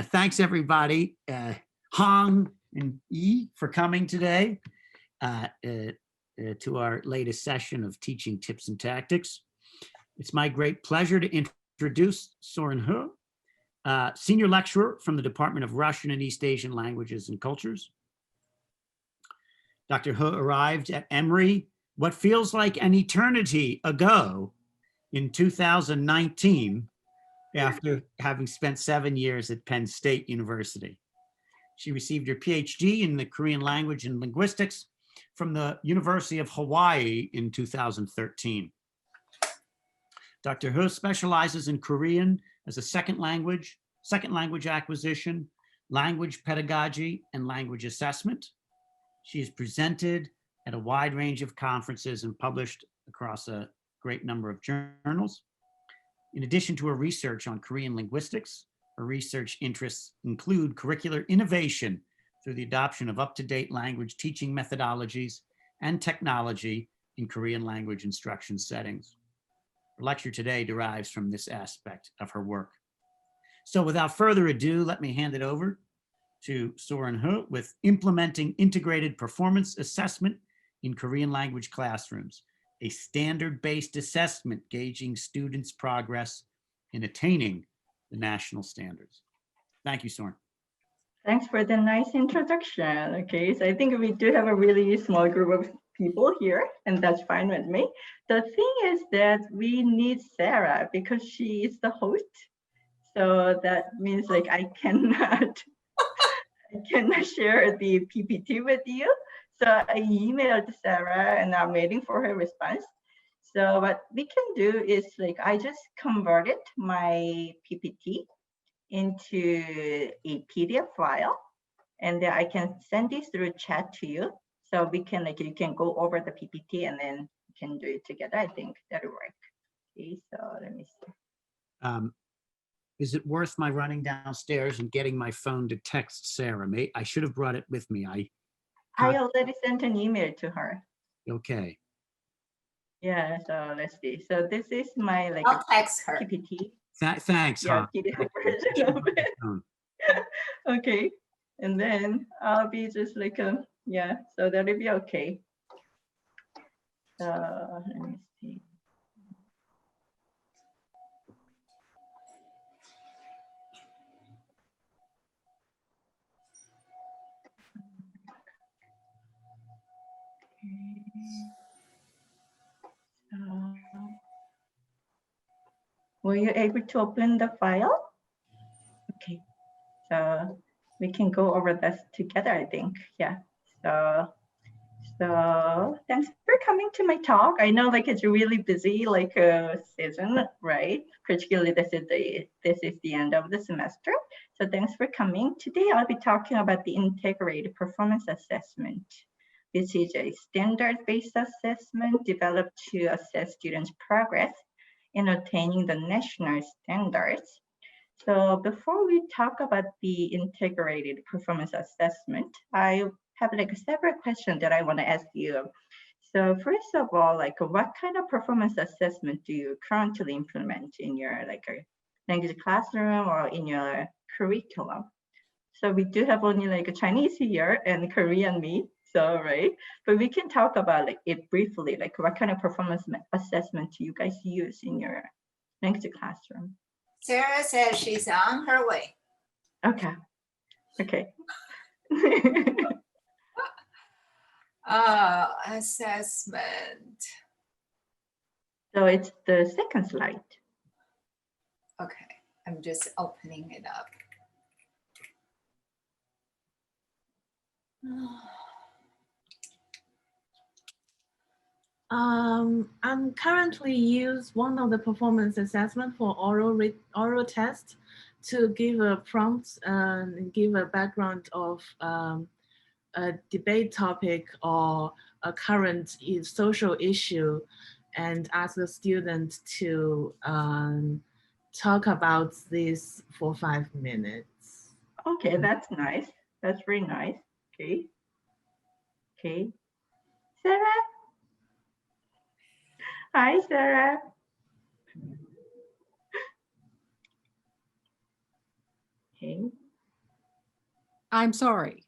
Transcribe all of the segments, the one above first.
Thanks everybody, Hong and Yi, for coming today to our latest session of Teaching Tips and Tactics. It's my great pleasure to introduce Soren He, Senior Lecturer from the Department of Russian and East Asian Languages and Cultures. Dr. He arrived at Emory what feels like an eternity ago in 2019, after having spent 7 years at Penn State University. She received her PhD in the Korean language and linguistics from the University of Hawaii in 2013. Dr. He specializes in Korean as a second language acquisition, language pedagogy, and language assessment. She has presented at a wide range of conferences and published across a great number of journals. In addition to her research on Korean linguistics, her research interests include curricular innovation through the adoption of up-to-date language teaching methodologies and technology in Korean language instruction settings. Her lecture today derives from this aspect of her work. So without further ado, let me hand it over to Soren He with Implementing Integrated Performance Assessment in Korean Language Classrooms, a standard-based assessment gauging students' progress in attaining the national standards. Thank you, Soren. Thanks for the nice introduction. Okay, so I think we do have a really small group of people here, and that's fine with me. The thing is that we need Sarah because she is the host. So that means like I cannot share the PPT with you. So I emailed Sarah and I'm waiting for her response. So what we can do is like, I just converted my PPT into a PDF file and then I can send this through chat to you. So we can like, you can go over the PPT and then we can do it together. I think that'll work. Okay, so let me see. Is it worth my running downstairs and getting my phone to text Sarah? I should have brought it with me. I already sent an email to her. Okay. Yeah, so let's see. So this is my like I'll text her. PPT. Thanks, Yeah, huh? PDF version of it. Okay, and then I'll be just like yeah, so that'll be okay. So let me see. Were you able to open the file? Okay, so we can go over this together, I think. Yeah, so thanks for coming to my talk. I know like it's really busy like season, right? Particularly this is the end of the semester. So thanks for coming. Today I'll be talking about the integrated performance assessment. This is a standard-based assessment developed to assess students' progress in attaining the national standards. So before we talk about the integrated performance assessment, I have like several questions that I want to ask you. So first of all, like what kind of performance assessment do you currently implement in your like a language classroom or in your curriculum? So we do have only like a Chinese here and Korean me, so right. But we can talk about like it briefly, like what kind of performance assessment do you guys use in your language classroom? Sarah says she's on her way. Okay. Okay. Assessment. So it's the second slide. Okay, I'm just opening it up. I'm currently use one of the performance assessment for oral test to give a prompt and give a background of a debate topic or a current social issue and ask the student to talk about this for 5 minutes. Okay, that's nice. That's very nice. Okay. Okay. Sarah? Hi, Sarah. Okay. I'm sorry.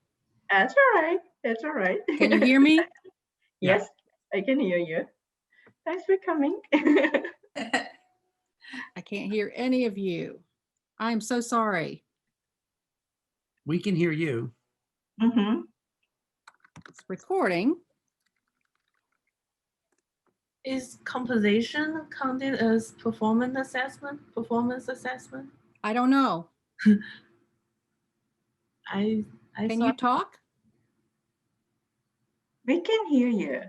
That's all right. That's all right. Can you hear me? Yes, I can hear you. Thanks for coming. I can't hear any of you. I'm so sorry. We can hear you. Mm-hmm. It's recording. Is composition counted as performance assessment? I don't know. I Can thought you talk? We can hear you.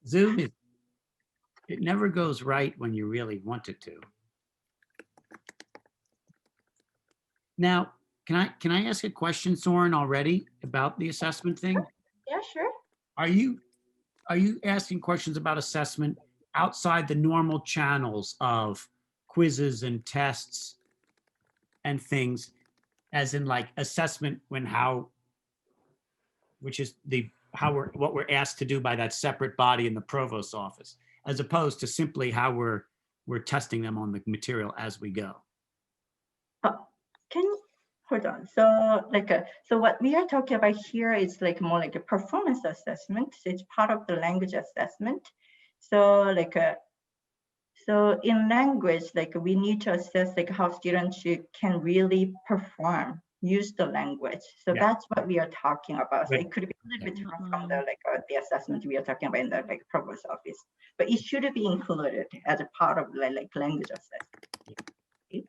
Zoom is, it never goes right when you really want it to. Now, can I ask a question, Soren, already about the assessment thing? Yeah, sure. Are you asking questions about assessment outside the normal channels of quizzes and tests and things, as in like assessment which is what we're asked to do by that separate body in the provost's office, as opposed to simply how we're testing them on the material as we go? Can you hold on? So so what we are talking about here is like more like a performance assessment. So it's part of the language assessment. So so in language, we need to assess how students can really perform, use the language. So Yeah. that's what we are talking about. So Right. it could be a little bit different from the assessment we are talking about in the provost office, but it should be included as a part of language assessment. Okay.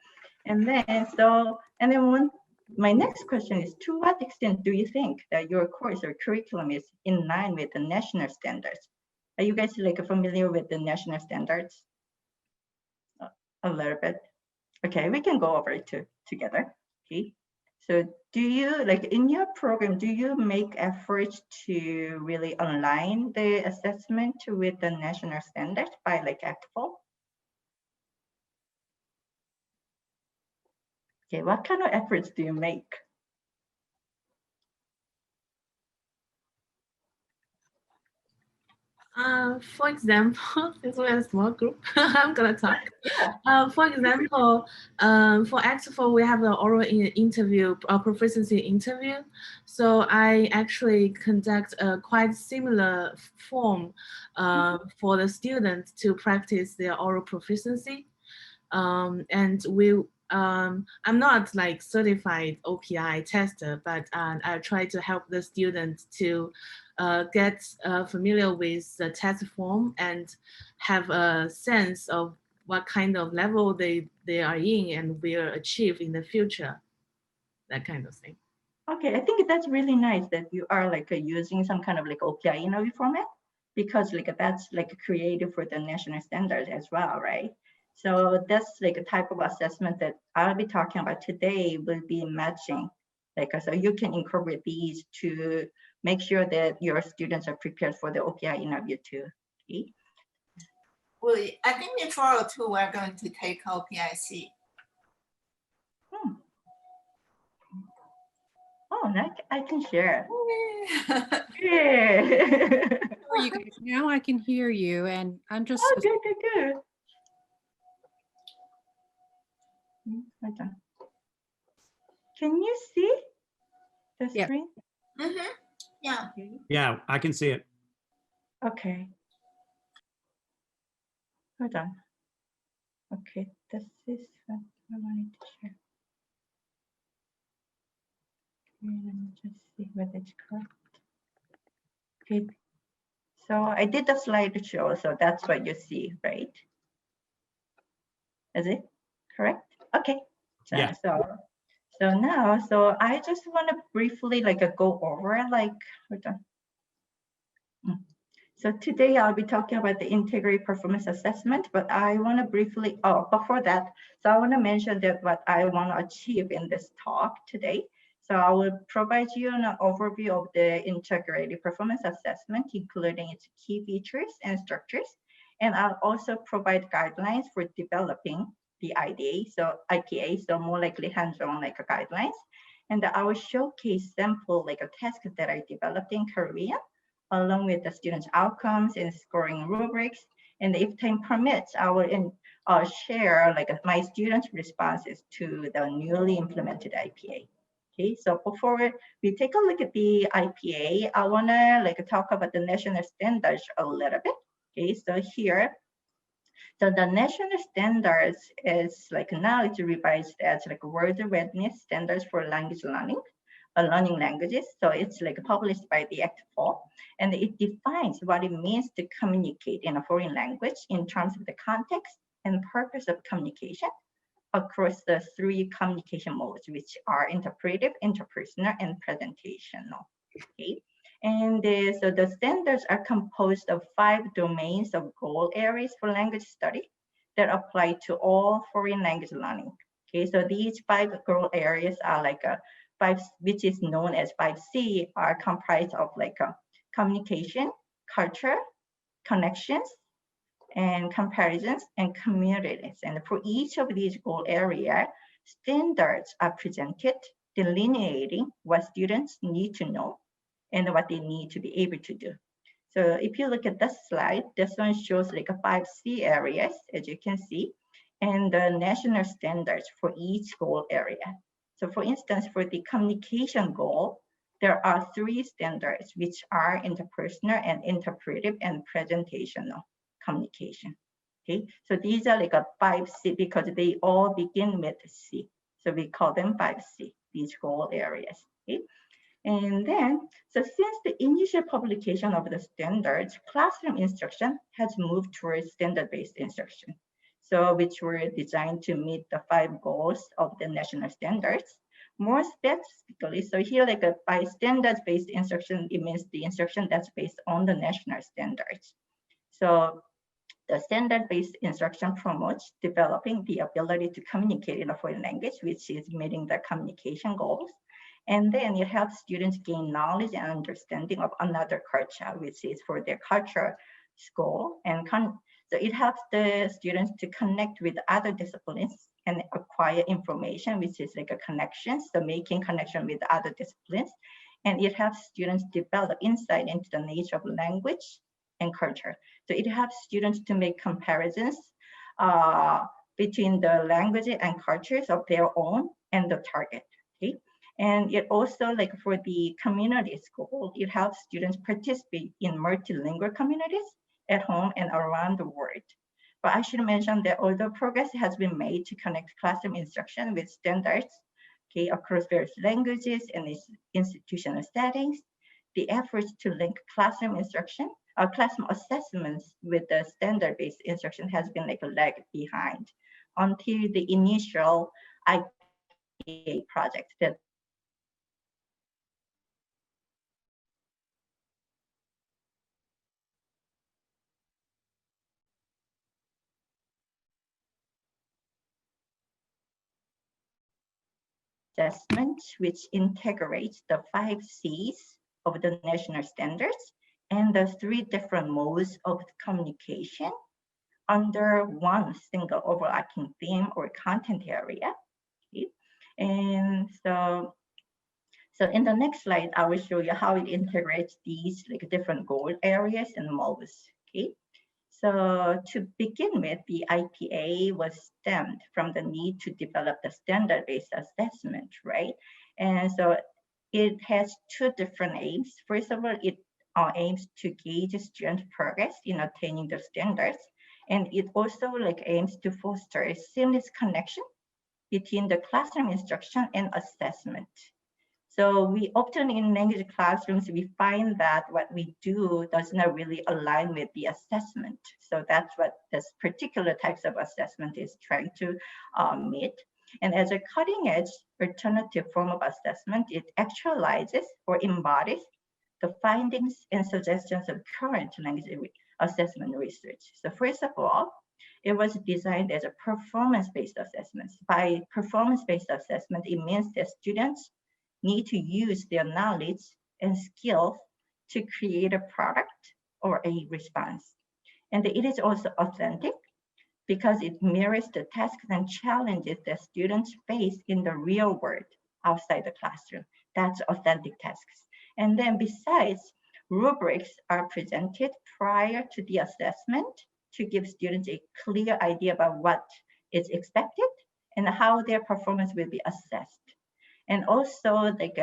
And then my next question is, to what extent do you think that your course or curriculum is in line with the national standards? Are you guys familiar with the national standards? A little bit. Okay, we can go over it together. Okay. So do you, in your program, do you make efforts to really align the assessment with the national standards by ACTFL? Okay, what kind of efforts do you make? For example, since we're a small group, I'm gonna talk. Yeah. For example, for ACTFL, we have an oral interview, a proficiency interview. So I actually conduct a quite similar form for the students to practice their oral proficiency. And I'm not certified OPI tester, but I try to help the students to get familiar with the test form and have a sense of what kind of level they are in and will achieve in the future, that kind of thing. Okay, I think that's really nice that you are using some kind of OPI interview format, because that's created for the national standards as well, right? So that's a type of assessment that I'll be talking about today will be matching. So you can incorporate these to make sure that your students are prepared for the OPI interview too. Okay? Well, I think in 402, we're going to take OPIC. Oh, I can share. Yeah. You guys, now I can hear you, and I'm just Oh, good. Hold on. Can you see the Yeah. screen? Mm-hmm. Yeah. Yeah, I can see it. Okay. Hold on. Okay, this is what I wanted to share. Okay, let me just see whether it's correct. Okay, so I did the slideshow, so that's what you see, right? Is it correct? Okay. Yeah. So now, I just want to briefly go over hold on. So today I'll be talking about the integrity performance assessment, but I want to briefly, before that, so I want to mention that what I want to achieve in this talk today. So I will provide you an overview of the integrity performance assessment, including its key features and structures. And I'll also provide guidelines for developing the IPA, so more likely hands-on guidelines. And I will showcase sample a task that I developed in Korean along with the students' outcomes and scoring rubrics. And if time permits, I will share like my students' responses to the newly implemented IPA. Okay, so before we take a look at the IPA, I wanna like talk about the national standards a little bit. Okay, so here, so the national standards is like now it's revised as like word readiness standards for language learning, learning languages. So it's like published by the Act 4, and it defines what it means to communicate in a foreign language in terms of the context and purpose of communication across the 3 communication modes, which are interpretive, interpersonal, and presentational. Okay. And so the standards are composed of 5 domains of goal areas for language study that apply to all foreign language learning. Okay, so these 5 goal areas are like a 5, which is known as 5C, are comprised of like a communication, culture, connections, and comparisons, and communities. And for each of these goal areas, standards are presented, delineating what students need to know and what they need to be able to do. So if you look at this slide, this one shows like a 5C areas, as you can see, and the national standards for each goal area. So for instance, for the communication goal, there are 3 standards, which are interpersonal and interpretive and presentational communication. Okay, so these are like a 5C because they all begin with C. So we call them 5C, these goal areas. Okay. And then, so since the initial publication of the standards, classroom instruction has moved towards standard-based instruction. So which were designed to meet the 5 goals of the national standards. More specifically, so here like by standards-based instruction, it means the instruction that's based on the national standards. So the standard-based instruction promotes developing the ability to communicate in a foreign language, which is meeting the communication goals. And then it helps students gain knowledge and understanding of another culture, which is for their culture goal. And so it helps the students to connect with other disciplines and acquire information, which is like a connection, so making connection with other disciplines. And it helps students develop insight into the nature of language and culture. So it helps students to make comparisons between the language and cultures of their own and the target. Okay. And it also, like for the community school, it helps students participate in multilingual communities at home and around the world. But I should mention that although progress has been made to connect classroom instruction with standards, okay, across various languages and institutional settings, the efforts to link classroom instruction, classroom assessments with the standard-based instruction has been like a lag behind until the initial IPA project that assessment, which integrates the 5 C's of the national standards and the 3 different modes of communication under one single overarching theme or content area. Okay. And so in the next slide, I will show you how it integrates these like different goal areas and modes. Okay. So to begin with, the IPA was stemmed from the need to develop the standard-based assessment, right? And so it has 2 different aims. First of all, it aims to gauge student progress in attaining the standards. And it also like aims to foster a seamless connection between the classroom instruction and assessment. So we often in language classrooms, we find that what we do does not really align with the assessment. So that's what this particular types of assessment is trying to meet. And as a cutting edge alternative form of assessment, it actualizes or embodies the findings and suggestions of current language assessment research. So first of all, it was designed as a performance-based assessment. By performance-based assessment, it means that students need to use their knowledge and skills to create a product or a response. And it is also authentic because it mirrors the tasks and challenges that students face in the real world outside the classroom. That's authentic tasks. And then besides, rubrics are presented prior to the assessment to give students a clear idea about what is expected and how their performance will be assessed. And also like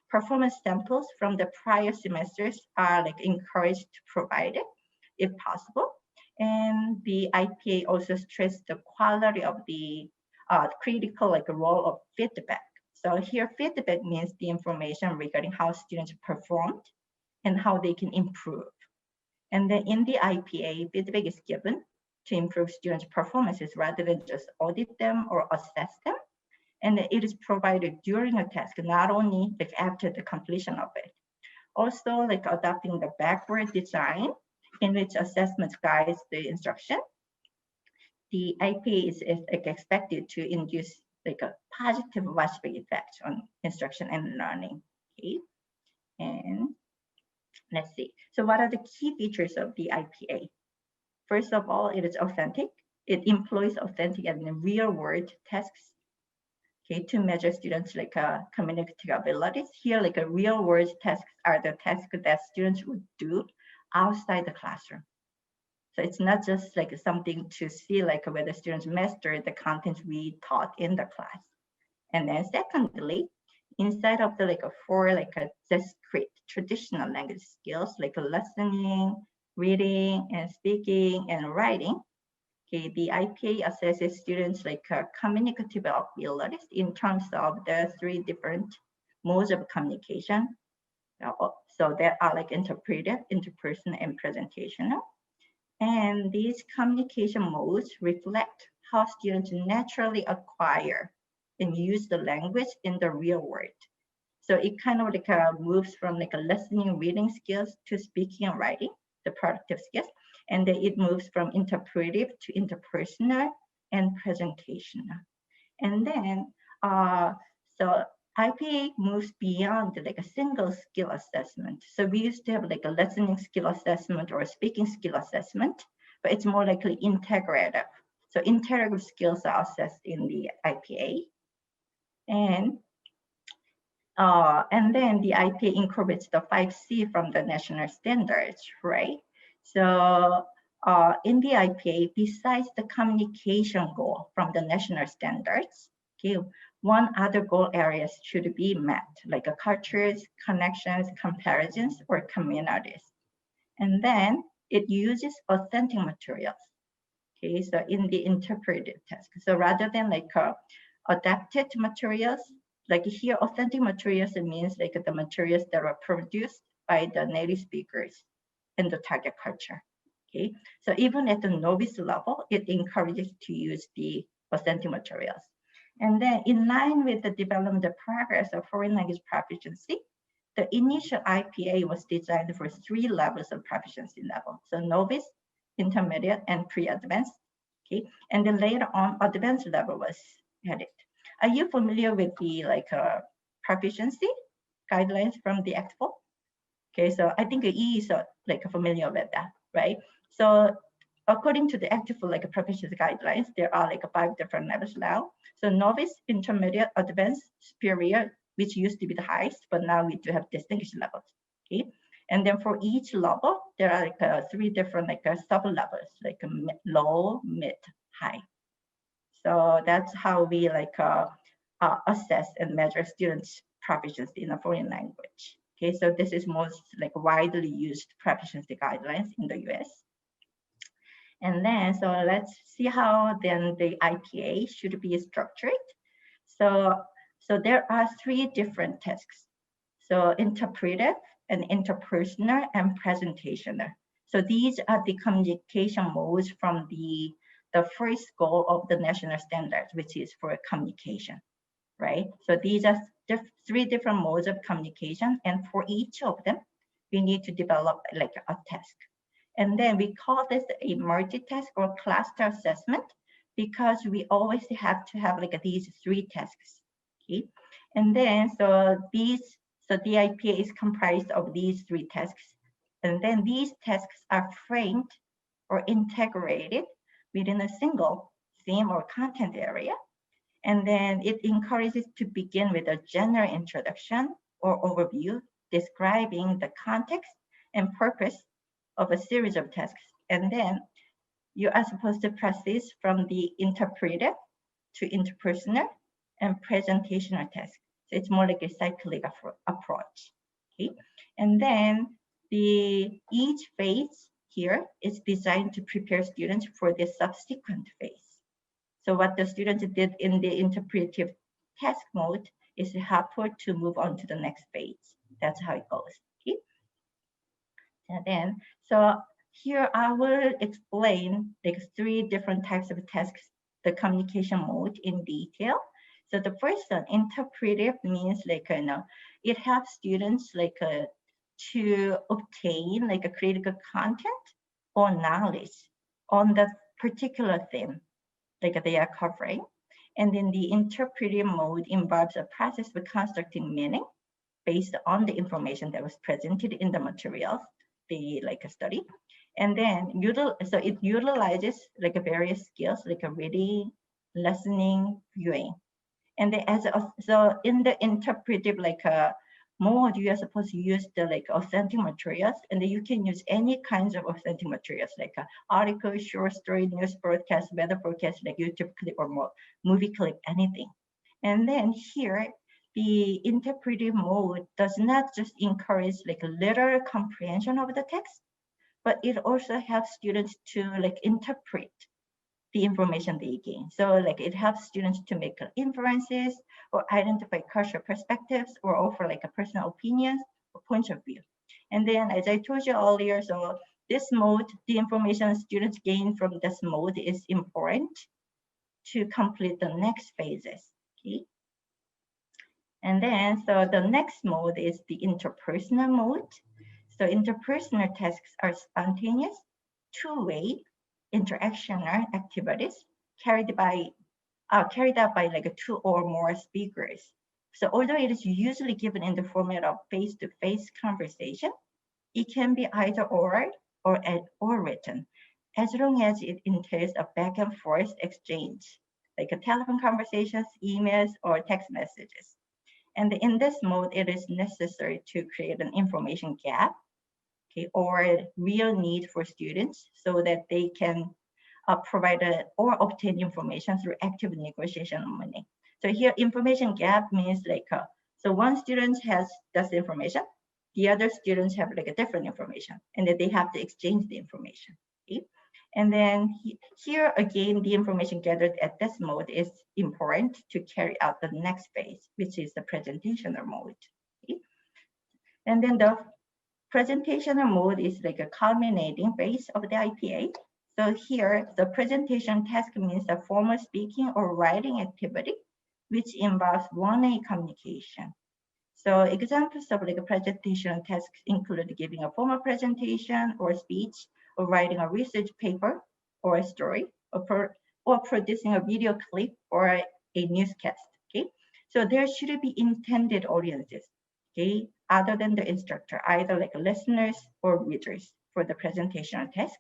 performance samples from the prior semesters are like encouraged to provide it if possible. And the IPA also stressed the quality of the critical like role of feedback. So here feedback means the information regarding how students performed and how they can improve. And then in the IPA, feedback is given to improve students' performances rather than just audit them or assess them. And it is provided during a task, not only like after the completion of it. Also, like adopting the backward design in which assessment guides the instruction. The IPA is like expected to induce like a positive watchback effect on instruction and learning. Okay, and let's see. So what are the key features of the IPA? First of all, it is authentic. It employs authentic and real-world tasks, okay, to measure students like communicative abilities. Here, like a real-world tasks are the tasks that students would do outside the classroom. So it's not just like something to see like whether students master the contents we taught in the class. And then secondly, inside of the like a four like a discrete traditional language skills like listening, reading, and speaking and writing, okay, the IPA assesses students like communicative abilities in terms of the three different modes of communication. So there are like interpretive, interpersonal, and presentational. And these communication modes reflect how students naturally acquire and use the language in the real world. So it kind of like moves from like a listening, reading skills to speaking and writing, the productive skills. And then it moves from interpretive to interpersonal and presentational. And then, so IPA moves beyond like a single skill assessment. So we used to have like a listening skill assessment or a speaking skill assessment, but it's more likely integrative. So integrative skills are assessed in the IPA. And then the IPA incorporates the 5C from the national standards, right? So in the IPA, besides the communication goal from the national standards, okay, one other goal areas should be met, like a cultures, connections, comparisons, or communities. And then it uses authentic materials, okay, so in the interpretive task. So rather than like adapted materials, like here, authentic materials, it means like the materials that are produced by the native speakers in the target culture, okay? So even at the novice level, it encourages to use the authentic materials. And then in line with the development progress of foreign language proficiency, the initial IPA was designed for 3 levels of proficiency level. So novice, intermediate, and pre-advanced, okay? And then later on, advanced level was added. Are you familiar with the like proficiency guidelines from the ACT4? Okay, so I think E is like familiar with that, right? So according to the ACT4 like proficiency guidelines, there are like 5 different levels now. So novice, intermediate, advanced, superior, which used to be the highest, but now we do have distinguished levels. Okay, and then for each level, there are like 3 different like sub levels, like low, mid, high. So that's how we like assess and measure students' proficiency in a foreign language. Okay, so this is most like widely used proficiency guidelines in the US. And then, so let's see how then the IPA should be structured. So there are 3 different tasks. So interpretive and interpersonal and presentational. So these are the communication modes from the first goal of the national standards, which is for communication, right? So these are 3 different modes of communication, and for each of them, we need to develop like a task. And then we call this a multitask or cluster assessment because we always have to have like these 3 tasks, okay? And then, so the IPA is comprised of these 3 tasks. And then these tasks are framed or integrated within a single theme or content area. And then it encourages to begin with a general introduction or overview describing the context and purpose of a series of tasks. And then you are supposed to proceed from the interpretive to interpersonal and presentational tasks. So it's more like a cyclic approach. Okay, and then each phase here is designed to prepare students for the subsequent phase. So what the students did in the interpretive task mode is helpful to move on to the next phase. That's how it goes. Okay. And then, so here I will explain like 3 different types of tasks, the communication mode in detail. So the first one, interpretive, means like, it helps students like to obtain like a critical content or knowledge on the particular theme like they are covering. And then the interpretive mode involves a process of constructing meaning based on the information that was presented in the materials they like a study. And then so it utilizes like a various skills like a reading, listening, viewing. And then so in the interpretive like mode, you are supposed to use the like authentic materials, and then you can use any kinds of authentic materials like article, short story, news broadcast, weather forecast, like YouTube clip or movie clip, anything. And then here, the interpretive mode does not just encourage like literal comprehension of the text, but it also helps students to like interpret the information they gain. So like it helps students to make inferences or identify cultural perspectives or offer like a personal opinions or points of view. And then as I told you earlier, so this mode, the information students gain from this mode is important to complete the next phases. Okay. And then, so the next mode is the interpersonal mode. So interpersonal tasks are spontaneous, two-way interactional activities carried out by like 2 or more speakers. So although it is usually given in the format of face-to-face conversation, it can be either oral or written, as long as it entails a back and forth exchange, like a telephone conversations, emails, or text messages. And in this mode, it is necessary to create an information gap, okay, or real need for students so that they can provide or obtain information through active negotiation on money. So here, information gap means like, so one student has this information, the other students have like a different information, and then they have to exchange the information. Okay? And then here again, the information gathered at this mode is important to carry out the next phase, which is the presentational mode. Okay? And then the presentational mode is like a culminating phase of the IPA. So here, the presentation task means a formal speaking or writing activity, which involves one-way communication. So examples of like a presentation tasks include giving a formal presentation or speech, or writing a research paper or a story, or producing a video clip or a newscast. Okay, so there should be intended audiences, okay, other than the instructor, either like listeners or readers for the presentation task.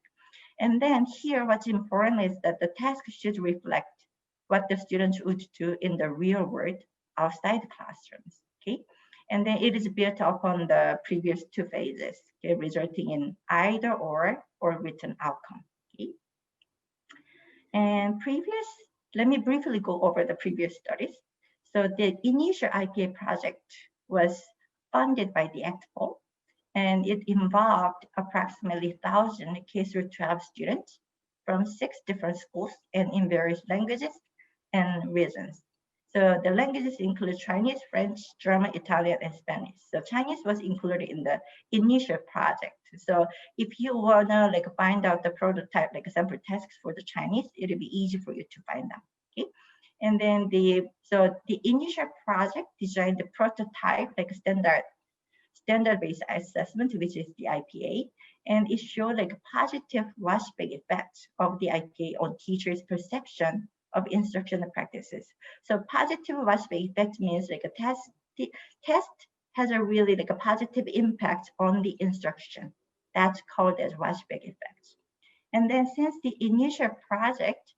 And then here, what's important is that the task should reflect what the students would do in the real world outside the classrooms. Okay, and then it is built upon the previous 2 phases, okay, resulting in either or written outcome. Okay, and let me briefly go over the previous studies. So the initial IPA project was funded by the ACTPO, and it involved approximately 1,000 K-12 students from 6 different schools and in various languages and regions. So the languages include Chinese, French, German, Italian, and Spanish. So Chinese was included in the initial project. So if you wanna like find out the prototype, like sample tasks for the Chinese, it'll be easy for you to find them. Okay. And then the initial project designed the prototype like StandardBased Assessment, which is the IPA, and it showed like positive flashback effects of the IPA on teachers' perception of instructional practices. So positive flashback effect means like a test has a really like a positive impact on the instruction. That's called as flashback effects. And then since the initial project,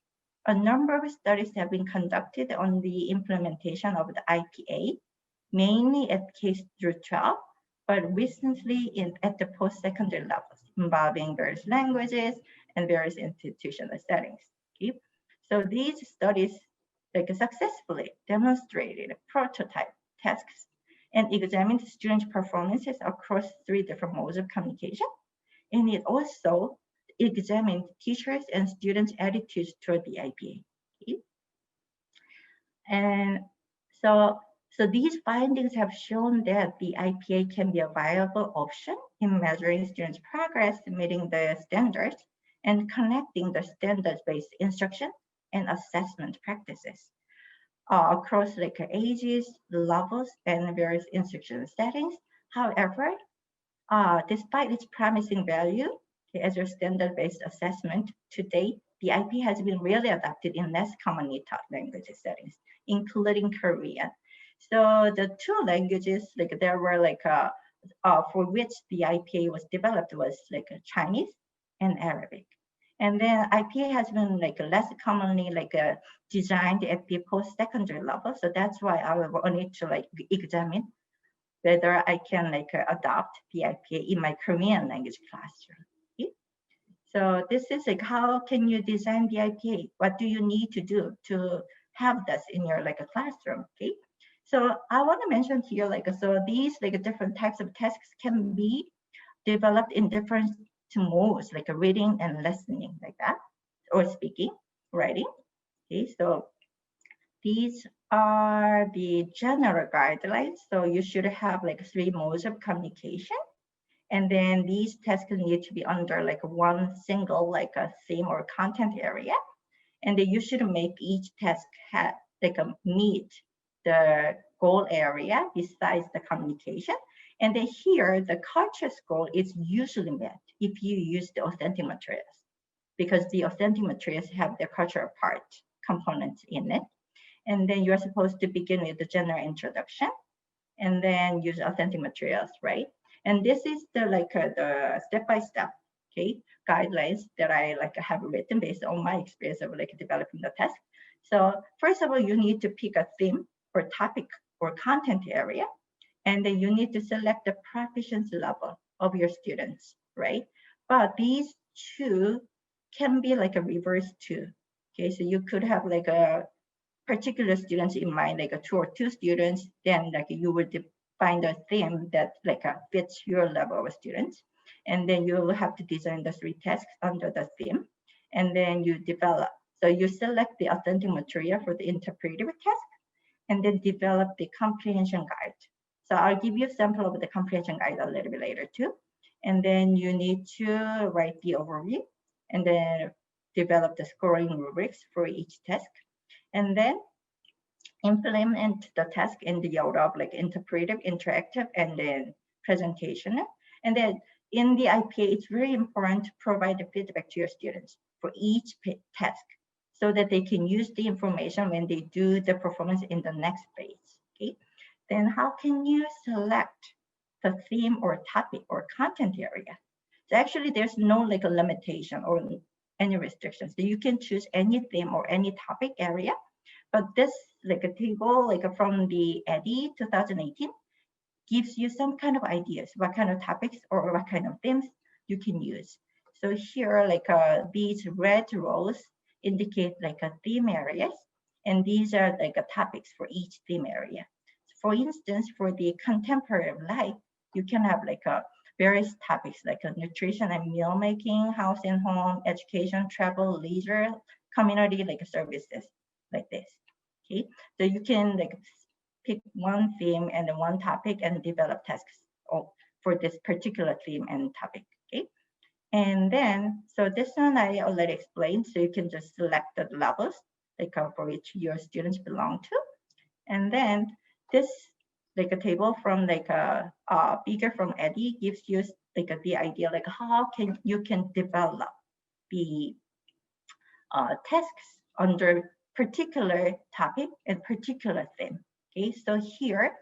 a number of studies have been conducted on the implementation of the IPA, mainly at K-12, but recently at the post-secondary levels, involving various languages and various institutional settings. Okay? So these studies successfully demonstrated prototype tasks and examined students' performances across 3 different modes of communication. And it also examined teachers and students' attitudes toward the IPA. Okay? And so these findings have shown that the IPA can be a viable option in measuring students' progress, meeting the standards, and connecting the standards-based instruction and assessment practices across ages, levels, and various instruction settings. However, despite its promising value as a standard-based assessment, to date, the IP has been really adopted in less commonly taught language settings, including Korean. So the 2 languages there were for which the IPA was developed was Chinese and Arabic. And then IPA has been less commonly designed at the post-secondary level. So that's why I wanted to examine whether I can adopt the IPA in my Korean language classroom. Okay? So this is how can you design the IPA? What do you need to do to have this in your classroom? Okay. So I want to mention here so these different types of tasks can be developed in different modes reading and listening that, or speaking, writing. Okay. So these are the general guidelines. So you should have 3 modes of communication. And then these tasks need to be under one single a theme or content area. And then you should make each task have meet the goal area besides the communication. And then here, the culture goal is usually met if you use the authentic materials, because the authentic materials have the cultural part components in it. And then you're supposed to begin with the general introduction and then use authentic materials, right? And this is the the step-by-step, okay, guidelines that I have written based on my experience of developing the task. So first of all, you need to pick a theme or topic or content area, and then you need to select the proficiency level of your students, right? But these 2 can be a reverse too. Okay, so you could have a particular students in mind, 2 or 2 students, then you would find a theme that fits your level of students. And then you will have to design the 3 tasks under the theme. And then you develop. So you select the authentic material for the interpretive task, and then develop the comprehension guide. So I'll give you a sample of the comprehension guide a little bit later too. And then you need to write the overview and then develop the scoring rubrics for each task. And then implement the task in the order of interpretive, interactive, and then presentation. And then in the IPA, it's very important to provide the feedback to your students for each task so that they can use the information when they do the performance in the next phase. Okay. Then how can you select the theme or topic or content area? So actually there's no a limitation or any restrictions. So you can choose any theme or any topic area. But this a table from the EDI 2018 gives you some kind of ideas, what kind of topics or what kind of themes you can use. So here these red rows indicate theme areas, and these are topics for each theme area. For instance, for the contemporary life, you can have various topics nutrition and meal making, house and home, education, travel, leisure, community services like this. Okay, so you can pick one theme and one topic and develop tasks for this particular theme and topic. Okay, and then so this one I already explained. So you can just select the levels for which your students belong to, and then this a table from bigger from EDI gives you the idea how you can develop the tasks under particular topic and particular theme. Okay, so here,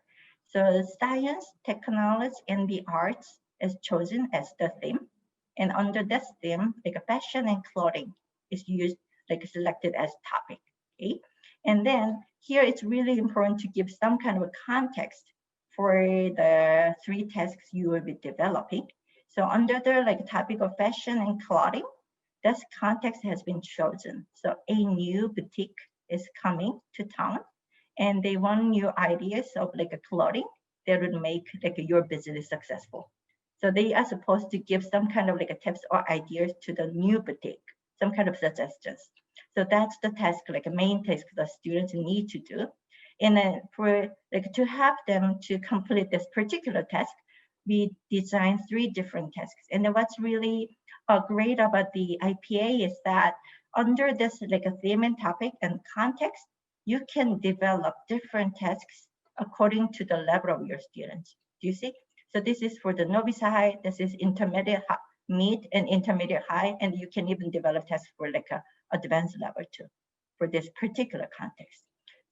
so science, technology, and the arts is chosen as the theme. And under this theme, fashion and clothing is used, selected as topic. Okay, and then here it's really important to give some kind of a context for the 3 tasks you will be developing. So under the like topic of fashion and clothing, this context has been chosen. So a new boutique is coming to town, and they want new ideas of like a clothing that would make like your business successful. So they are supposed to give some kind of like a tips or ideas to the new boutique, some kind of suggestions. So that's the task, like a main task the students need to do. And then for like to have them to complete this particular task, we designed 3 different tasks. And then what's really great about the IPA is that under this like a theme and topic and context, you can develop different tasks according to the level of your students. Do you see? So this is for the novice high, this is intermediate, mid and intermediate high, and you can even develop tasks for like a advanced level too, for this particular context.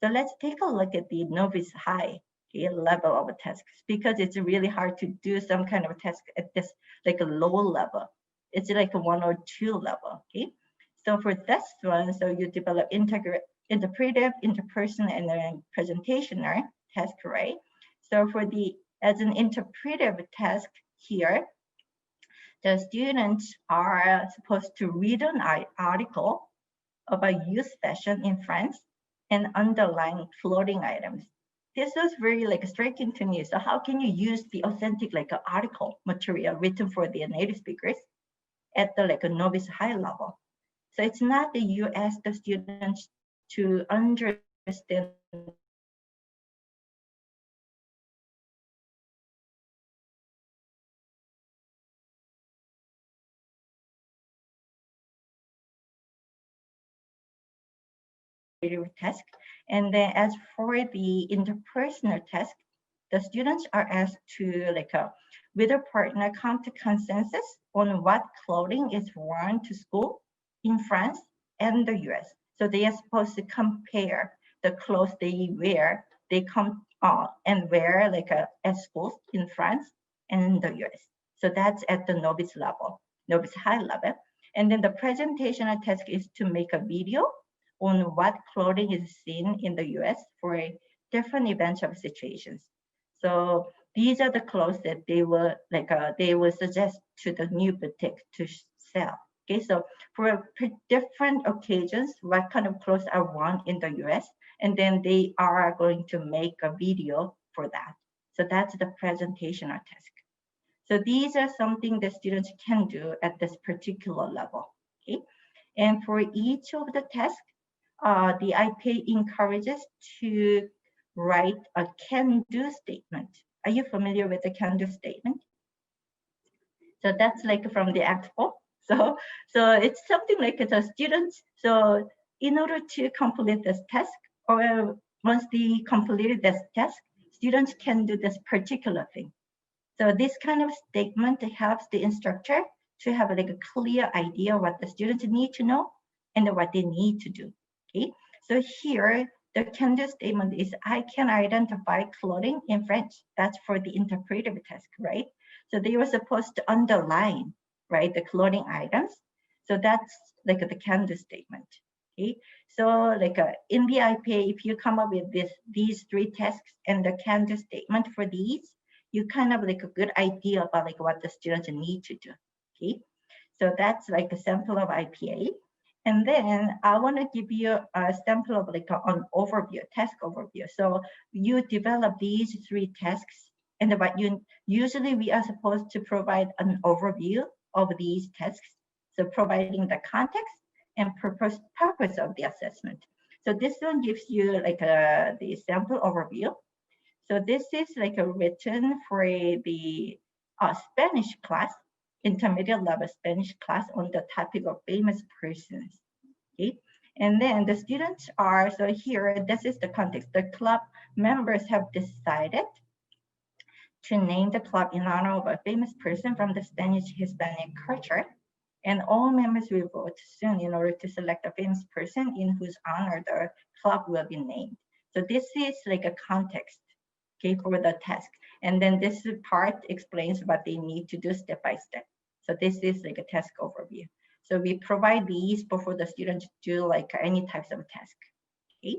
So let's take a look at the novice high level of tasks, because it's really hard to do some kind of task at this like a low level. It's like a 1 or 2 level, okay? So for this one, so you develop interpretive, interpersonal, and then presentational task, right? So for the, as an interpretive task here, the students are supposed to read an article about youth fashion in France and underline clothing items. This was very like striking to me. So how can you use the authentic like article material written for the native speakers at the like a novice high level? So it's not that you ask the students to understand task. And then as for the interpersonal task, the students are asked to like with a partner come to consensus on what clothing is worn to school in France and the US. So they are supposed to compare the clothes they wear, they come and wear like at schools in France and in the US. So that's at the novice level, novice high level. And then the presentational task is to make a video on what clothing is seen in the US for different events or situations. So these are the clothes that they will like they will suggest to the new boutique to sell. Okay, so for different occasions, what kind of clothes are worn in the US, and then they are going to make a video for that. So that's the presentational task. So these are something that students can do at this particular level. Okay, and for each of the tasks, the IPA encourages to write a can-do statement. Are you familiar with the can-do statement? So that's like from the expo. So it's something like the students. So in order to complete this task, or once they completed this task, students can do this particular thing. So this kind of statement helps the instructor to have like a clear idea what the students need to know and what they need to do. Okay, so here the can-do statement is I can identify clothing in French. That's for the interpretive task, right? So they were supposed to underline, right, the clothing items. So that's like the can-do statement. Okay, so like in the IPA, if you come up with these 3 tasks and the can-do statement for these, you kind of like a good idea about like what the students need to do. Okay, so that's like a sample of IPA. And then I want to give you a sample of like an overview, task overview. So you develop these 3 tasks, and what you usually we are supposed to provide an overview of these tasks. So providing the context and purpose of the assessment. So this one gives you like the sample overview. So this is like a written for the Spanish class, intermediate level Spanish class on the topic of famous persons. Okay, and then the students are, so here, this is the context. The club members have decided to name the club in honor of a famous person from the Spanish Hispanic culture. And all members will vote soon in order to select a famous person in whose honor the club will be named. So this is like a context, okay, for the task. And then this part explains what they need to do step by step. So this is like a task overview. So we provide these before the students do like any types of task, okay?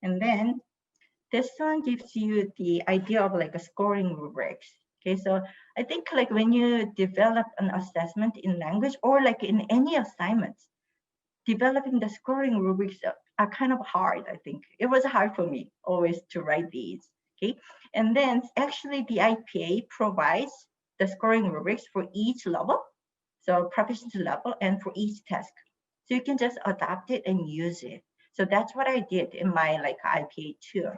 And then this one gives you the idea of like a scoring rubrics. Okay, so I think like when you develop an assessment in language or like in any assignments, developing the scoring rubrics are kind of hard, I think. It was hard for me always to write these, okay? And then actually the IPA provides the scoring rubrics for each level, so proficiency level, and for each task. So you can just adapt it and use it. So that's what I did in my like IPA too.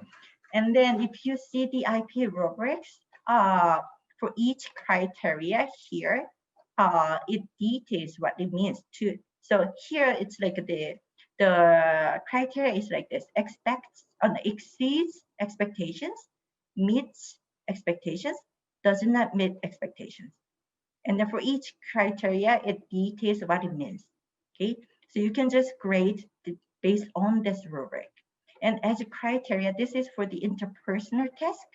And then if you see the IPA rubrics, for each criteria here, it details what it means to. So here it's like the criteria is like this: exceeds expectations, meets expectations, does not meet expectations. And then for each criteria, it details what it means. Okay, so you can just grade based on this rubric. And as a criteria, this is for the interpersonal task.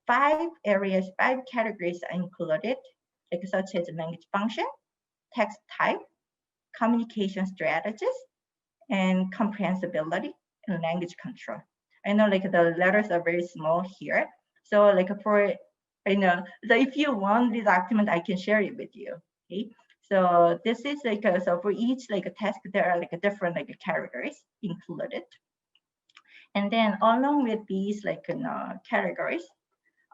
5 areas, 5 categories are included, like such as language function, text type, communication strategies, and comprehensibility and language control. I know like the letters are very small here. So like for, I know, so if you want this document, I can share it with you, okay? So this is like, so for each like a task, there are like a different like categories included. And then along with these like categories,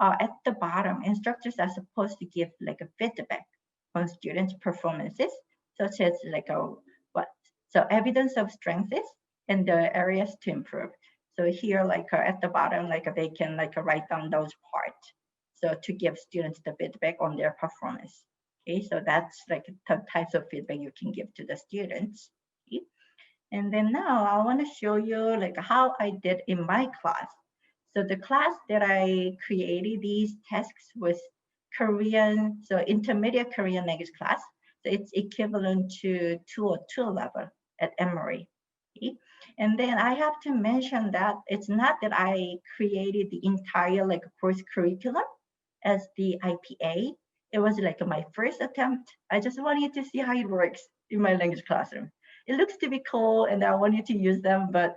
at the bottom, instructors are supposed to give like a feedback on students' performances, such as like so evidence of strengths and the areas to improve. So here, like at the bottom, like they can like write down those parts. So to give students the feedback on their performance. Okay, so that's like the types of feedback you can give to the students. Okay? And then now I want to show you like how I did in my class. So the class that I created these tasks was Korean, so intermediate Korean language class. So it's equivalent to 202 level at Emory. Okay? And then I have to mention that it's not that I created the entire like course curriculum as the IPA. It was like my first attempt. I just wanted to see how it works in my language classroom. It looks to be cool and I wanted to use them, but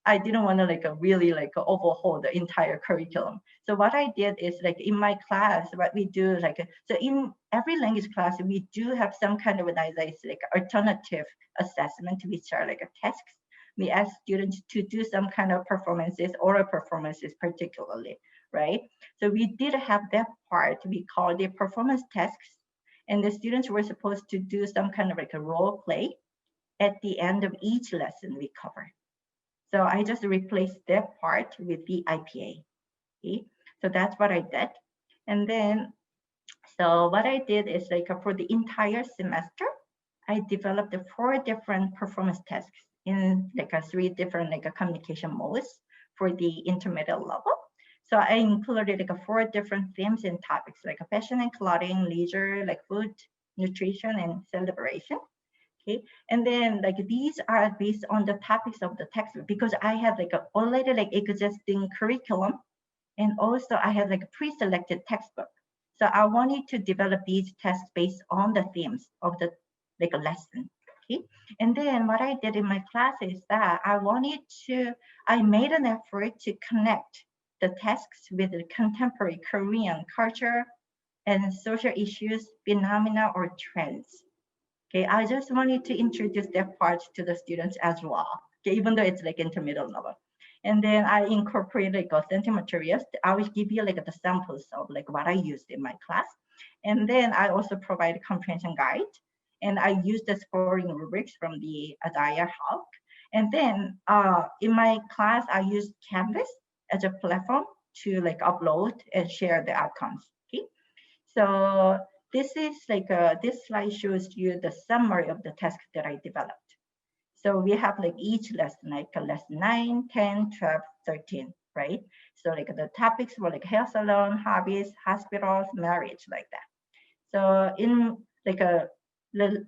I didn't want to like really like overhaul the entire curriculum. So what I did is like in my class, what we do like, so in every language class, we do have some kind of an like alternative assessment, which are like tasks. We ask students to do some kind of performances, oral performances particularly, right? So we did have that part we call the performance tasks. And the students were supposed to do some kind of like a role play at the end of each lesson we cover. So I just replaced that part with the IPA. Okay, so that's what I did. And then, so what I did is like for the entire semester, I developed 4 different performance tasks in like 3 different like communication modes for the intermediate level. So I included like 4 different themes and topics like fashion and clothing, leisure, like food, nutrition, and celebration. Okay, and then like these are based on the topics of the textbook because I have like already like existing curriculum, and also I have like a pre-selected textbook. So I wanted to develop these tests based on the themes of the like a lesson. Okay, and then what I did in my class is that I made an effort to connect the tasks with the contemporary Korean culture and social issues, phenomena, or trends. Okay, I just wanted to introduce that part to the students as well, okay, even though it's like intermediate level. And then I incorporate like authentic materials. I will give you like the samples of like what I used in my class. And then I also provide a comprehension guide. And I use the scoring rubrics from the Adaya help. And then in my class, I use Canvas as a platform to like upload and share the outcomes. Okay, so this is like this slide shows you the summary of the task that I developed. So we have like each lesson, like lesson 9, 10, 12, 13, right? So like the topics were like hair salon, hobbies, hospitals, marriage, like that. So in like a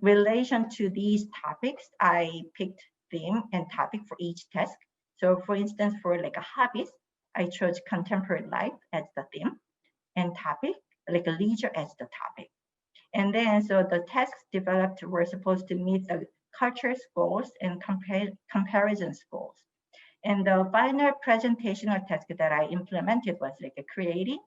relation to these topics, I picked theme and topic for each task. So for instance, for like a hobbies, I chose contemporary life as the theme and topic, like a leisure as the topic. And then, so the tasks developed were supposed to meet the culture goals and comparison goals. And the final presentational task that I implemented was like creating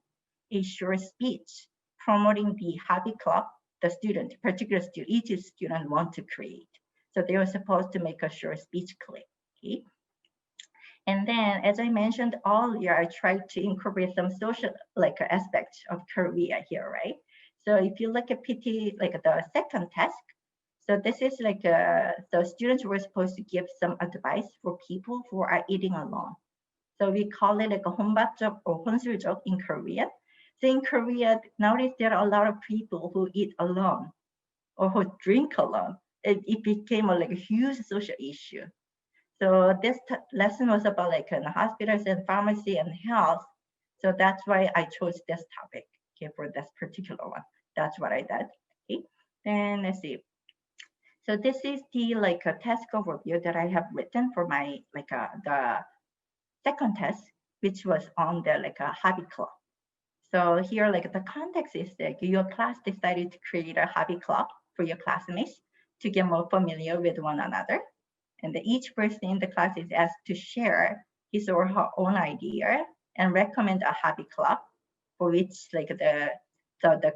a short speech promoting the hobby club the student, particular student, each student want to create. So they were supposed to make a short speech clip. Okay. And then, as I mentioned earlier, I tried to incorporate some social like aspects of Korea here, right? So if you look at PT, like the second task, so this is like the students were supposed to give some advice for people who are eating alone. So we call it like a Humbap or 혼술족 in Korean. So in Korea, nowadays there are a lot of people who eat alone or who drink alone. It became like a huge social issue. So this lesson was about like hospitals and pharmacy and health. So that's why I chose this topic, okay, for this particular one. That's what I did. Okay, then let's see. So this is the like a task overview that I have written for my like the second test, which was on the like a hobby club. So here, like the context is that your class decided to create a hobby club for your classmates to get more familiar with one another. And each person in the class is asked to share his or her own idea and recommend a hobby club for which like the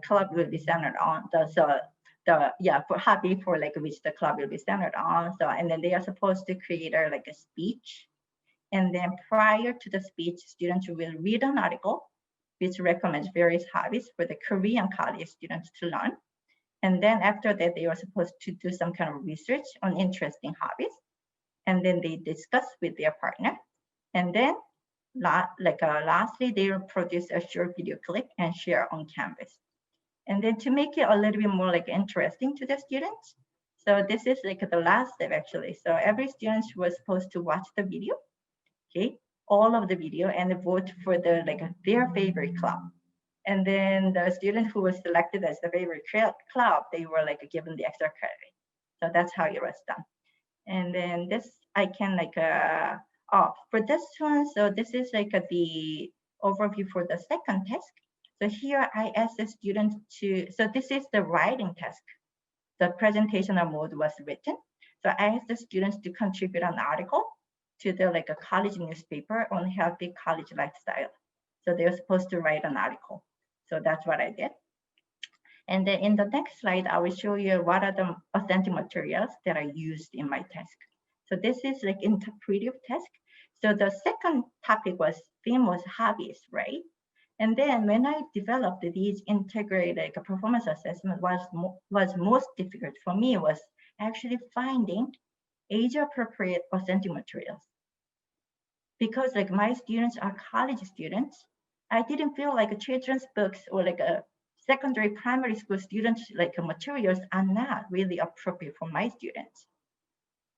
club will be centered on. For hobby for like which the club will be centered on. So and then they are supposed to create like a speech. And then prior to the speech, students will read an article which recommends various hobbies for the Korean college students to learn. And then after that, they are supposed to do some kind of research on interesting hobbies. And then they discuss with their partner. And then lastly, they will produce a short video clip and share on Canvas. And then to make it a little bit more like interesting to the students. So this is like the last step actually. So every student was supposed to watch the video, okay, all of the video and vote for the like their favorite club. And then the student who was selected as the favorite club, they were like given the extra credit. So that's how it was done. And then this I can like for this one, so this is like the overview for the second task. So here I asked the student to, so this is the writing task. The presentational mode was written. So I asked the students to contribute an article to the like a college newspaper on healthy college lifestyle. So they're supposed to write an article. So that's what I did. And then in the next slide, I will show you what are the authentic materials that I used in my task. So this is like interpretive task. So the second topic was theme was hobbies, right? And then when I developed these integrated like, performance assessment was most difficult for me was actually finding age-appropriate authentic materials. Because like my students are college students, I didn't feel like children's books or like a secondary primary school students like materials are not really appropriate for my students.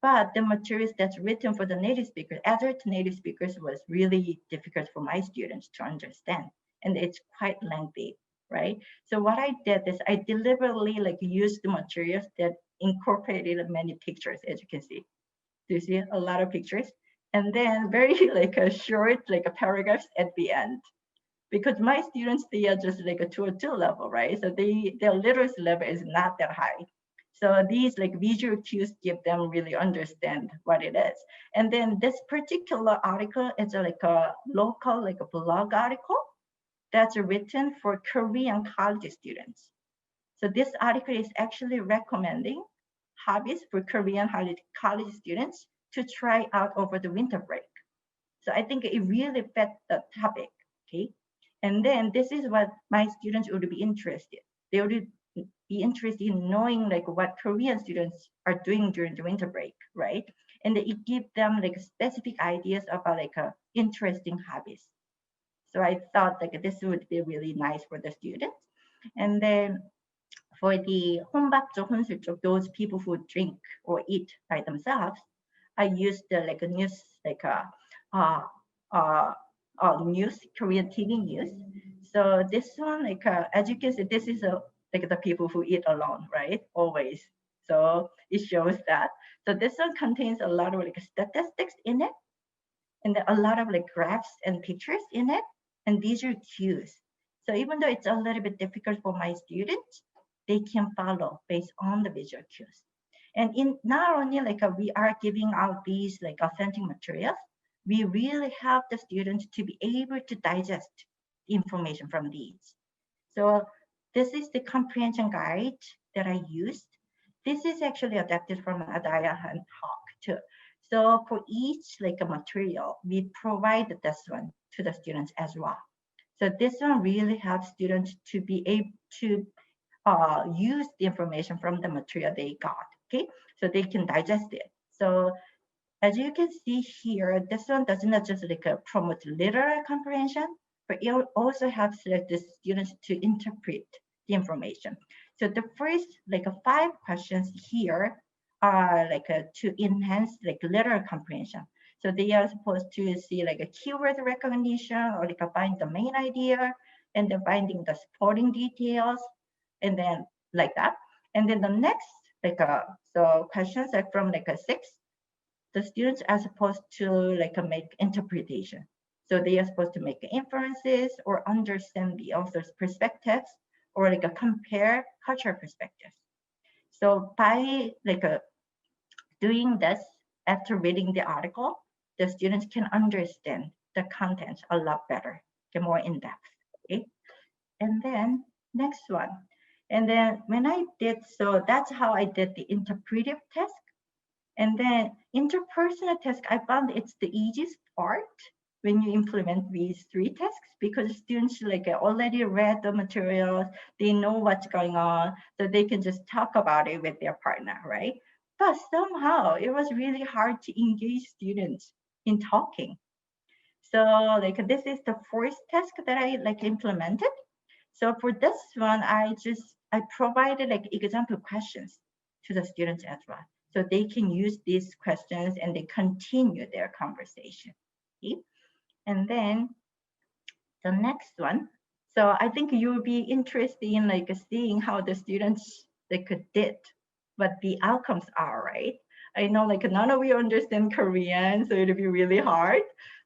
But the materials that's written for the native speakers, adult native speakers was really difficult for my students to understand. And it's quite lengthy, right? So what I did is I deliberately like used the materials that incorporated many pictures, as you can see. Do you see a lot of pictures? And then very like a short, like a paragraphs at the end. Because my students, they are just like a 202 level, right? So their literacy level is not that high. So these like visual cues give them really understand what it is. And then this particular article is like a local, like a blog article that's written for Korean college students. So this article is actually recommending hobbies for Korean college students to try out over the winter break. So I think it really fit the topic, okay? And then this is what my students would be interested. They would be interested in knowing like what Korean students are doing during the winter break, right? And it gives them like specific ideas about like interesting hobbies. So I thought like this would be really nice for the students. And then for the 혼밥족, 혼술족, those people who drink or eat by themselves, I used like a news, like news, Korean TV news. So this one, like as you can see, this is like the people who eat alone, right? Always. So it shows that. So this one contains a lot of like statistics in it, and a lot of like graphs and pictures in it, and visual cues. So even though it's a little bit difficult for my students, they can follow based on the visual cues. And in not only like we are giving out these like authentic materials, we really help the students to be able to digest information from these. So this is the comprehension guide that I used. This is actually adapted from Adaya and Hawk too. So for each like a material, we provide this one to the students as well. So this one really helps students to be able to use the information from the material they got, okay? So they can digest it. So as you can see here, this one doesn't just like promote literal comprehension, but it also helps like the students to interpret the information. So the first like 5 questions here are like to enhance like literal comprehension. So they are supposed to see like a keyword recognition or like find the main idea and then finding the supporting details and then like that. And then the next like so questions are from like 6. The students are supposed to like make interpretation. So they are supposed to make inferences or understand the author's perspectives or like compare cultural perspectives. So by like doing this after reading the article, the students can understand the content a lot better, get more in depth. Okay. And then next one. And then when I did, so that's how I did the interpretive task. And then interpersonal task, I found it's the easiest part when you implement these 3 tasks because students like already read the materials, they know what's going on, so they can just talk about it with their partner, right? But somehow it was really hard to engage students in talking. So like this is the first task that I like implemented. So for this one, I provided like example questions to the students as well. So they can use these questions and they continue their conversation. Okay? And then the next one. So I think you'll be interested in like seeing how the students like did, what the outcomes are, right? I know like none of you understand Korean, so it'll be really hard,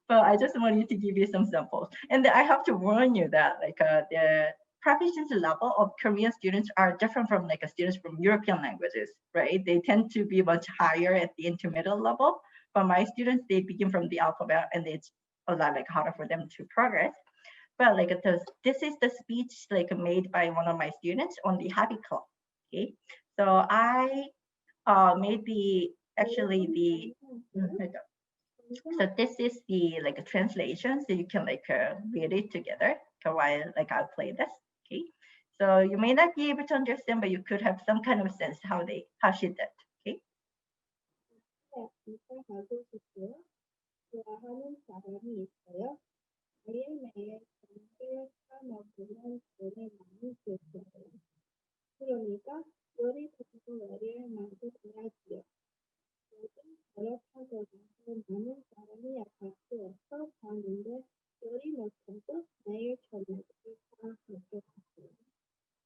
but I just wanted to give you some samples. And I have to warn you that like the proficiency level of Korean students are different from like students from European languages, right? They tend to be much higher at the intermediate level. But my students, they begin from the alphabet and it's a lot like harder for them to progress. But like this is the speech like made by one of my students on the hobby club. Okay, so I made the actually the so this is the like a translation, so you can like read it together while like I'll play this. Okay, so you may not be able to understand, but you could have some kind of sense how she did. Okay. 좋아하는 사람이 있어요? 매일매일 경제 산업은 돈을 많이 쓰잖아요. 그러니까 요리 동호회를 만들어야지요. 요즘 졸업하고 나서 많은 사람이 아파트에서 사는데 요리 못해도 매일 저녁을 다 할 것 같아요.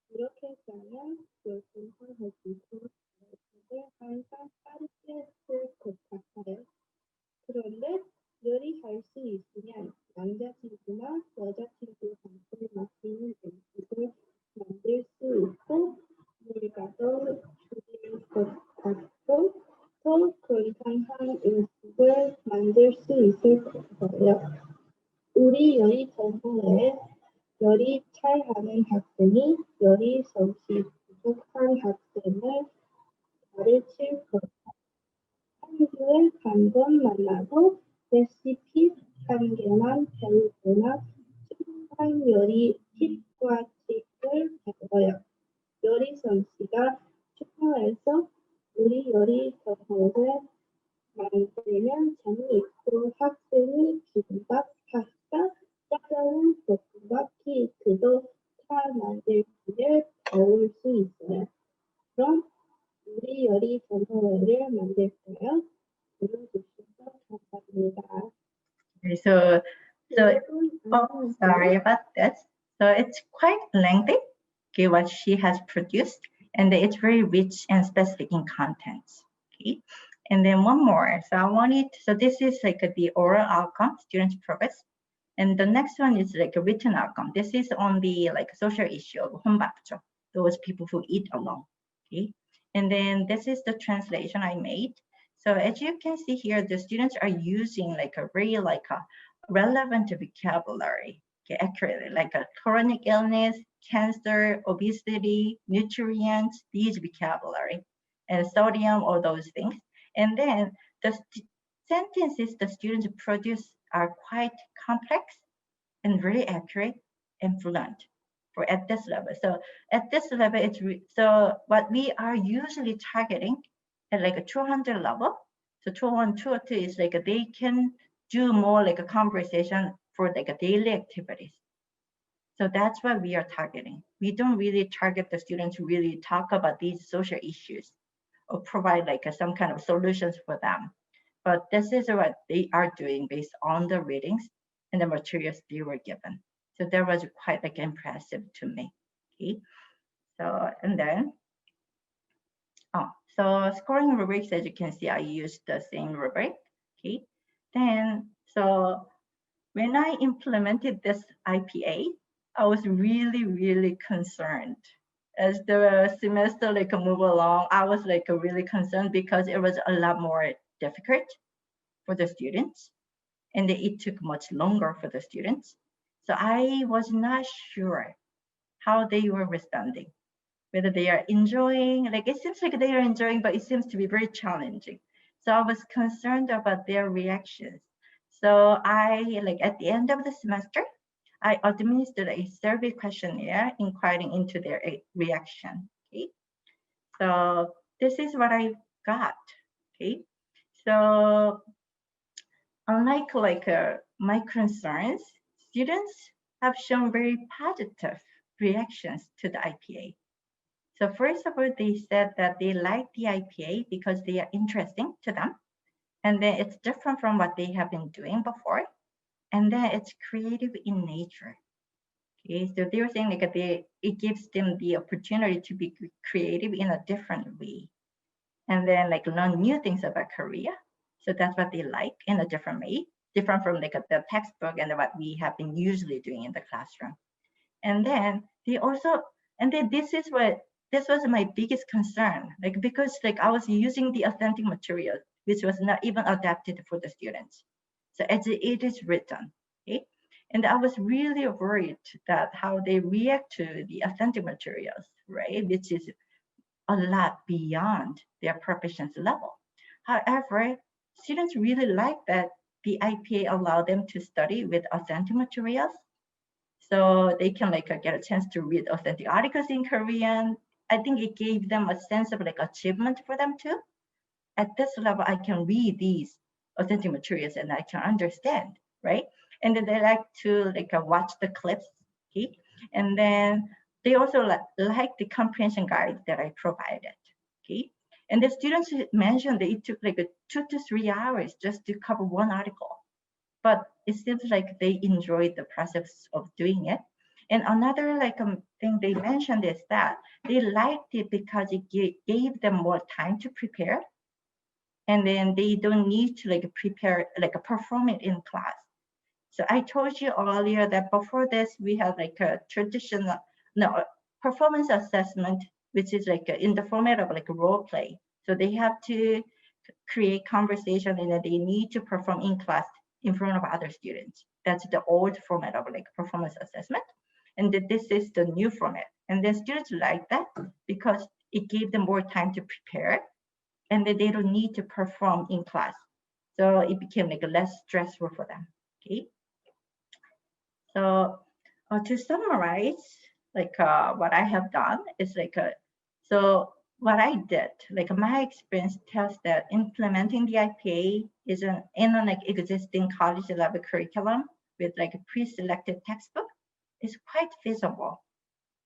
이렇게 짜면 요즘화할 수 있고 레시피를 항상 빠르게 쓸 것 같아요. 그런데 요리할 수 있으면 남자친구나 여자친구한테 맛있는 음식을 만들 수 있고 물가도 줄일 것 같고 더 건강한 음식을 만들 수 있을 거예요. 우리 요리 동호회에 요리 잘하는 학생이 요리 솜씨 부족한 학생을 가르칠 거예요. 한 주에 한 번 만나고 레시피 한 개만 배우거나 simple 요리 팁과 트릭을 배워요. 요리 솜씨가 중요해서 우리 요리 동호회 만들면 재미있고 학생이 비빔밥, 파스타, 짜장면, 볶음밥, 케이크도 다 만들기를 배울 수 있어요. 그럼 우리 요리 동호회를 만들까요? 들어주셔서 감사합니다. So oh, sorry about this. So it's quite lengthy, okay, what she has produced, and it's very rich and specific in contents. Okay, and then one more. So this is like the oral outcome, students' progress, and the next one is like a written outcome. This is on the like social issue of Humbap, those people who eat alone. Okay, and then this is the translation I made. So as you can see here, the students are using like a very like a relevant vocabulary, okay, accurately, like a chronic illness, cancer, obesity, nutrients, these vocabulary, and sodium, all those things. And then the sentences the students produce are quite complex and very accurate and fluent for at this level. So at this level, so what we are usually targeting at like a 200 level. So 201, 202 is like they can do more like a conversation for like a daily activities. So that's what we are targeting. We don't really target the students who really talk about these social issues or provide like some kind of solutions for them. But this is what they are doing based on the readings and the materials they were given. So that was quite like impressive to me. Okay. So, and then, so scoring rubrics, as you can see, I used the same rubric. Okay. Then, so when I implemented this IPA, I was really, really concerned. As the semester like move along, I was like really concerned because it was a lot more difficult for the students, and it took much longer for the students. So I was not sure how they were responding, whether they are enjoying, like it seems like they are enjoying, but it seems to be very challenging. So I was concerned about their reactions. So I, like at the end of the semester, I administered a survey questionnaire inquiring into their reaction. Okay, so this is what I got. Okay, so unlike my concerns, students have shown very positive reactions to the IPA. So first of all, they said that they like the IPA because they are interesting to them. And then it's different from what they have been doing before. And then it's creative in nature. Okay, so they were saying like it gives them the opportunity to be creative in a different way. And then like learn new things about Korea. So that's what they like in a different way, different from like the textbook and what we have been usually doing in the classroom. And then they also, and then this was my biggest concern, like because like I was using the authentic material, which was not even adapted for the students. So as it is written, okay? And I was really worried that how they react to the authentic materials, right? Which is a lot beyond their proficiency level. However, students really like that the IPA allowed them to study with authentic materials. So they can like get a chance to read authentic articles in Korean. I think it gave them a sense of like achievement for them too. At this level, I can read these authentic materials and I can understand, right? And then they like to like watch the clips, okay? And then they also like the comprehension guide that I provided, okay? And the students mentioned that it took like 2 to 3 hours just to cover one article. But it seems like they enjoyed the process of doing it. And another like thing they mentioned is that they liked it because it gave them more time to prepare. And then they don't need to like prepare, like perform it in class. So I told you earlier that before this, we had like a traditional, performance assessment, which is like in the format of like a role play. So they have to create conversation and then they need to perform in class in front of other students. That's the old format of like performance assessment. And this is the new format. And then students like that because it gave them more time to prepare and then they don't need to perform in class. So it became like less stressful for them, okay? So to summarize, like what I have done is like, so what I did, like my experience tells that implementing the IPA is in an like existing college level curriculum with like a pre-selected textbook is quite feasible.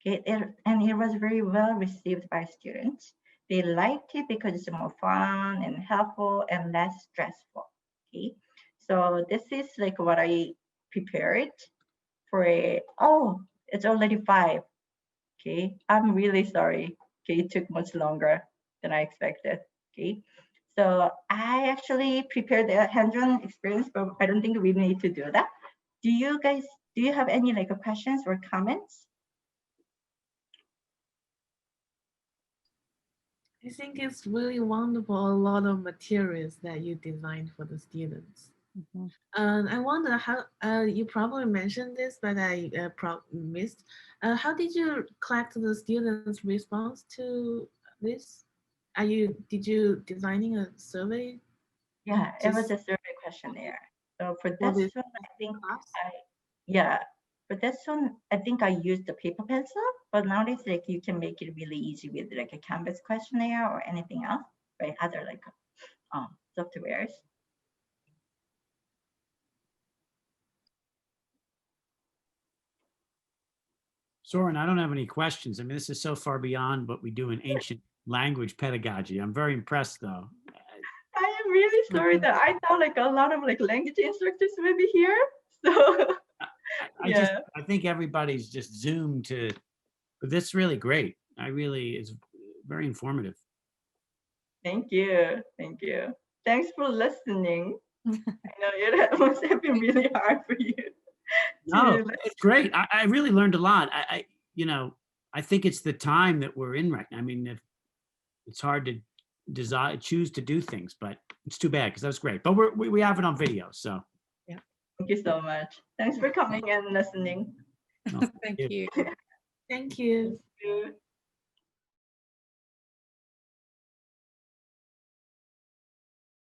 Okay, and it was very well received by students. They liked it because it's more fun and helpful and less stressful. Okay, so this is like what I prepared for it's already 5. Okay, I'm really sorry. Okay, it took much longer than I expected. Okay, so I actually prepared the hands-on experience, but I don't think we need to do that. Do you have any like questions or comments? I think it's really wonderful, a lot of materials that you designed for the students. Mhm. I wonder how, you probably mentioned this, but I missed. How did you collect the students' response to this? Did you designing a survey Yeah, it was just a survey questionnaire. So for for this this one, I think class? yeah, for this one, I think I used the paper pencil, but nowadays like you can make it really easy with like a Canvas questionnaire or anything else, right? Other like softwares. Soren, I don't have any questions. I mean, this is so far beyond what we do in ancient language pedagogy. I'm very impressed, though. I am really sorry that I thought like a lot of like language instructors will be here. So yeah. I think everybody's just zoomed to, but that's really great. It's very informative. Thank you. Thank you. Thanks for listening. I know it must have been really hard for you. No, to it's great. I really learned a lot. I think it's the time that we're in right now. I mean, if it's hard to choose to do things, but it's too bad because that was great. But we have it on video, so. Thank you so much. Thanks for coming and listening. Thank you. you. Thank you. Thank you.